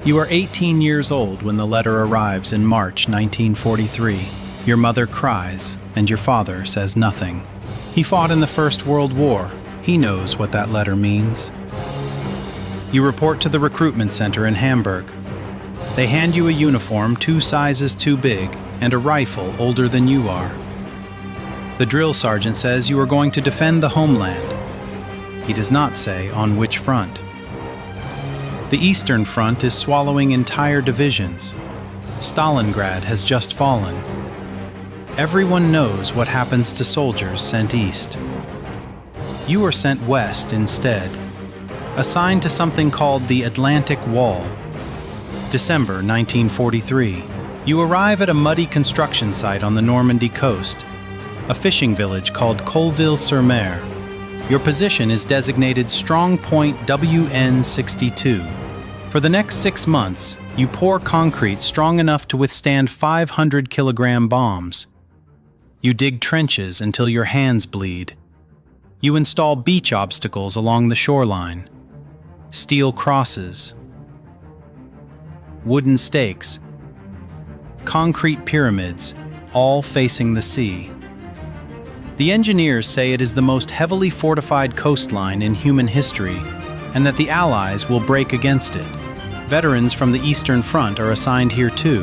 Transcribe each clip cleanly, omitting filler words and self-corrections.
You are 18 years old when the letter arrives in March 1943. Your mother cries, and your father says nothing. He fought in the First World War. He knows what that letter means. You report to the recruitment center in Hamburg. They hand you a uniform 2 sizes too big and a rifle older than you are. The drill sergeant says you are going to defend the homeland. He does not say on which front. The Eastern Front is swallowing entire divisions. Stalingrad has just fallen. Everyone knows what happens to soldiers sent east. You are sent west instead, assigned to something called the Atlantic Wall. December 1943. You arrive at a muddy construction site on the Normandy coast, a fishing village called Colville-sur-Mer. Your position is designated Strong Point WN62. For the next 6 months, you pour concrete strong enough to withstand 500-kilogram bombs. You dig trenches until your hands bleed. You install beach obstacles along the shoreline, steel crosses, wooden stakes, concrete pyramids, all facing the sea. The engineers say it is the most heavily fortified coastline in human history, and that the Allies will break against it. Veterans from the Eastern Front are assigned here too.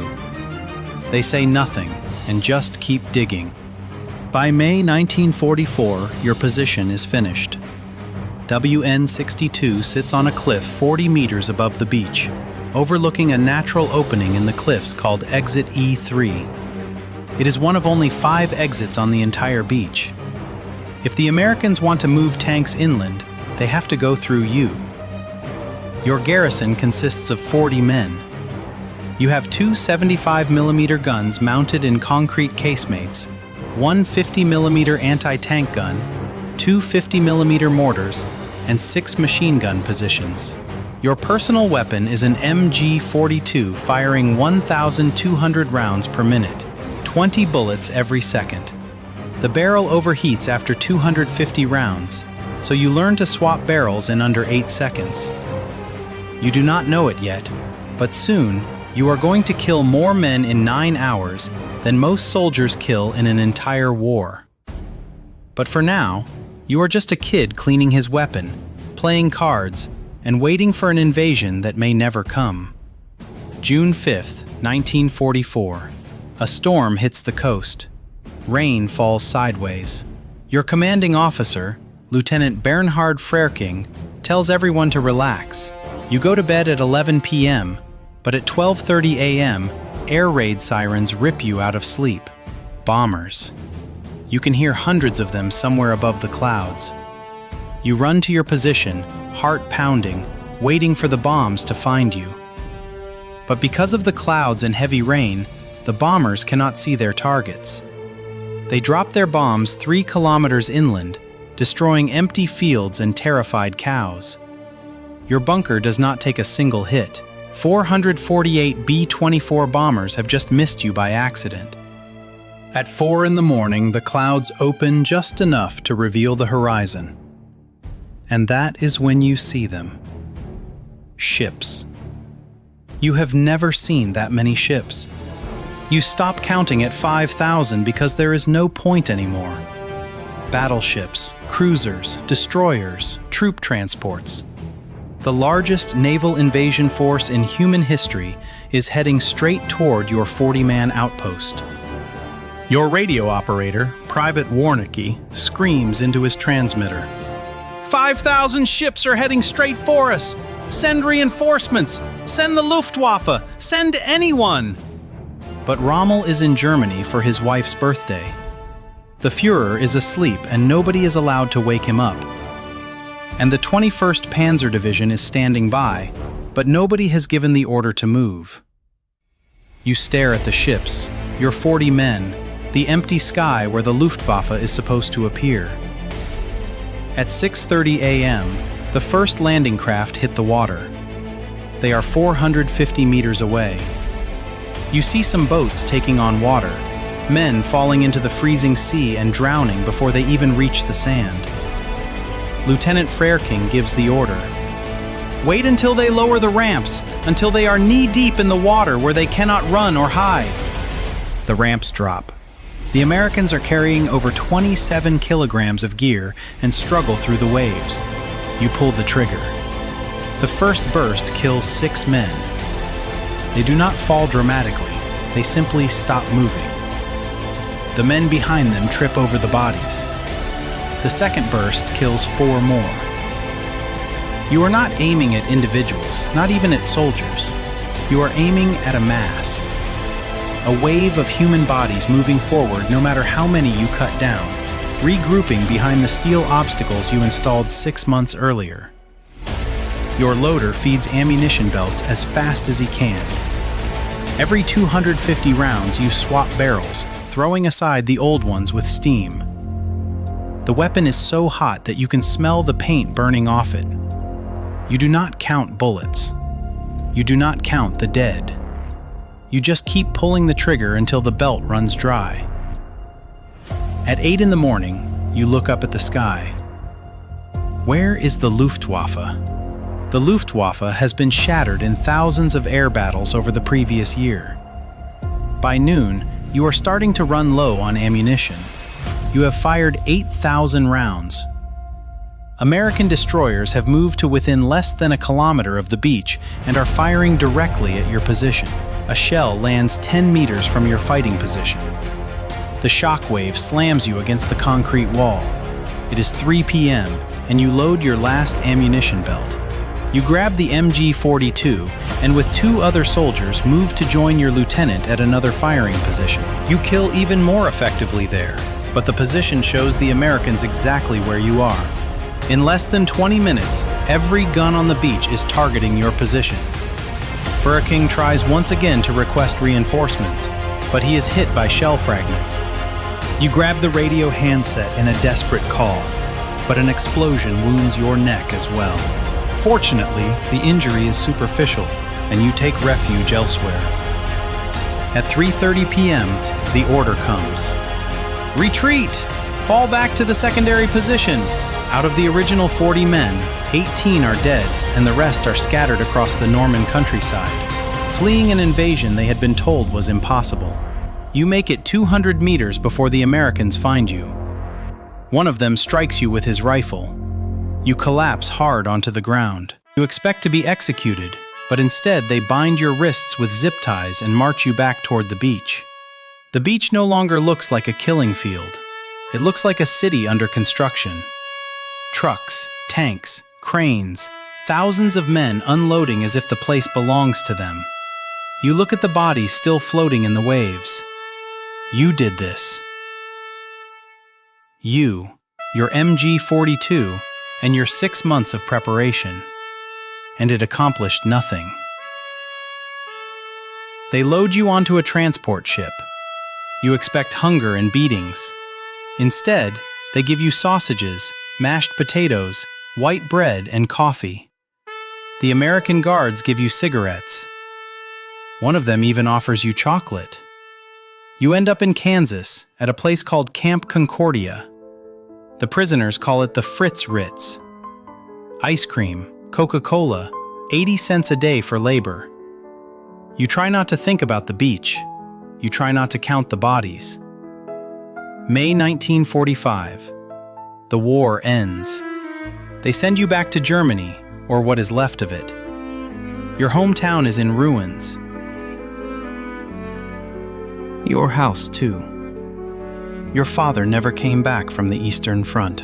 They say nothing and just keep digging. By May 1944, your position is finished. WN62 sits on a cliff 40 meters above the beach, overlooking a natural opening in the cliffs called Exit E3. It is one of only 5 exits on the entire beach. If the Americans want to move tanks inland, they have to go through you. Your garrison consists of 40 men. You have 2 75mm guns mounted in concrete casemates, 1 50mm anti-tank gun, 2 50mm mortars, and 6 machine gun positions. Your personal weapon is an MG-42 firing 1,200 rounds per minute, 20 bullets every second. The barrel overheats after 250 rounds, so you learn to swap barrels in under 8 seconds. You do not know it yet, but soon you are going to kill more men in 9 hours than most soldiers kill in an entire war. But for now, you are just a kid cleaning his weapon, playing cards, and waiting for an invasion that may never come. June 5th, 1944. A storm hits the coast. Rain falls sideways. Your commanding officer, Lieutenant Bernhard Frerking, tells everyone to relax. You go to bed at 11 p.m., but at 12:30 a.m., air raid sirens rip you out of sleep. Bombers. You can hear hundreds of them somewhere above the clouds. You run to your position, heart pounding, waiting for the bombs to find you. But because of the clouds and heavy rain, the bombers cannot see their targets. They drop their bombs 3 kilometers inland, destroying empty fields and terrified cows. Your bunker does not take a single hit. 448 B-24 bombers have just missed you by accident. At 4 in the morning, the clouds open just enough to reveal the horizon. And that is when you see them. Ships. You have never seen that many ships. You stop counting at 5,000 because there is no point anymore. Battleships, cruisers, destroyers, troop transports. The largest naval invasion force in human history is heading straight toward your 40-man outpost. Your radio operator, Private Warnicki, screams into his transmitter. 5,000 ships are heading straight for us! Send reinforcements! Send the Luftwaffe! Send anyone! But Rommel is in Germany for his wife's birthday. The Führer is asleep and nobody is allowed to wake him up. And the 21st Panzer Division is standing by, but nobody has given the order to move. You stare at the ships, your 40 men, the empty sky where the Luftwaffe is supposed to appear. At 6:30 a.m., the first landing craft hit the water. They are 450 meters away. You see some boats taking on water, men falling into the freezing sea and drowning before they even reach the sand. Lieutenant Frerking gives the order. Wait until they lower the ramps, until they are knee-deep in the water where they cannot run or hide. The ramps drop. The Americans are carrying over 27 kilograms of gear and struggle through the waves. You pull the trigger. The first burst kills 6 men. They do not fall dramatically, they simply stop moving. The men behind them trip over the bodies. The second burst kills 4 more. You are not aiming at individuals, not even at soldiers. You are aiming at a mass. A wave of human bodies moving forward no matter how many you cut down, regrouping behind the steel obstacles you installed 6 months earlier. Your loader feeds ammunition belts as fast as he can. Every 250 rounds you swap barrels, throwing aside the old ones with steam. The weapon is so hot that you can smell the paint burning off it. You do not count bullets. You do not count the dead. You just keep pulling the trigger until the belt runs dry. At 8 in the morning, you look up at the sky. Where is the Luftwaffe? The Luftwaffe has been shattered in thousands of air battles over the previous year. By noon, you are starting to run low on ammunition. You have fired 8,000 rounds. American destroyers have moved to within less than a kilometer of the beach and are firing directly at your position. A shell lands 10 meters from your fighting position. The shockwave slams you against the concrete wall. It is 3 p.m., and you load your last ammunition belt. You grab the MG-42 and with 2 other soldiers move to join your lieutenant at another firing position. You kill even more effectively there, but the position shows the Americans exactly where you are. In less than 20 minutes, every gun on the beach is targeting your position. King tries once again to request reinforcements, but he is hit by shell fragments. You grab the radio handset in a desperate call, but an explosion wounds your neck as well. Fortunately, the injury is superficial, and you take refuge elsewhere. At 3:30 p.m., the order comes. Retreat! Fall back to the secondary position! Out of the original 40 men, 18 are dead, and the rest are scattered across the Norman countryside, fleeing an invasion they had been told was impossible. You make it 200 meters before the Americans find you. One of them strikes you with his rifle. You collapse hard onto the ground. You expect to be executed, but instead they bind your wrists with zip ties and march you back toward the beach. The beach no longer looks like a killing field. It looks like a city under construction. Trucks, tanks, cranes, thousands of men unloading as if the place belongs to them. You look at the bodies still floating in the waves. You did this. You, your MG-42, and your 6 months of preparation. And it accomplished nothing. They load you onto a transport ship. You expect hunger and beatings. Instead, they give you sausages, mashed potatoes, white bread, and coffee. The American guards give you cigarettes. One of them even offers you chocolate. You end up in Kansas, at a place called Camp Concordia. The prisoners call it the Fritz Ritz. Ice cream, Coca-Cola, 80 cents a day for labor. You try not to think about the beach. You try not to count the bodies. May 1945. The war ends. They send you back to Germany, or what is left of it. Your hometown is in ruins. Your house, too. Your father never came back from the Eastern Front.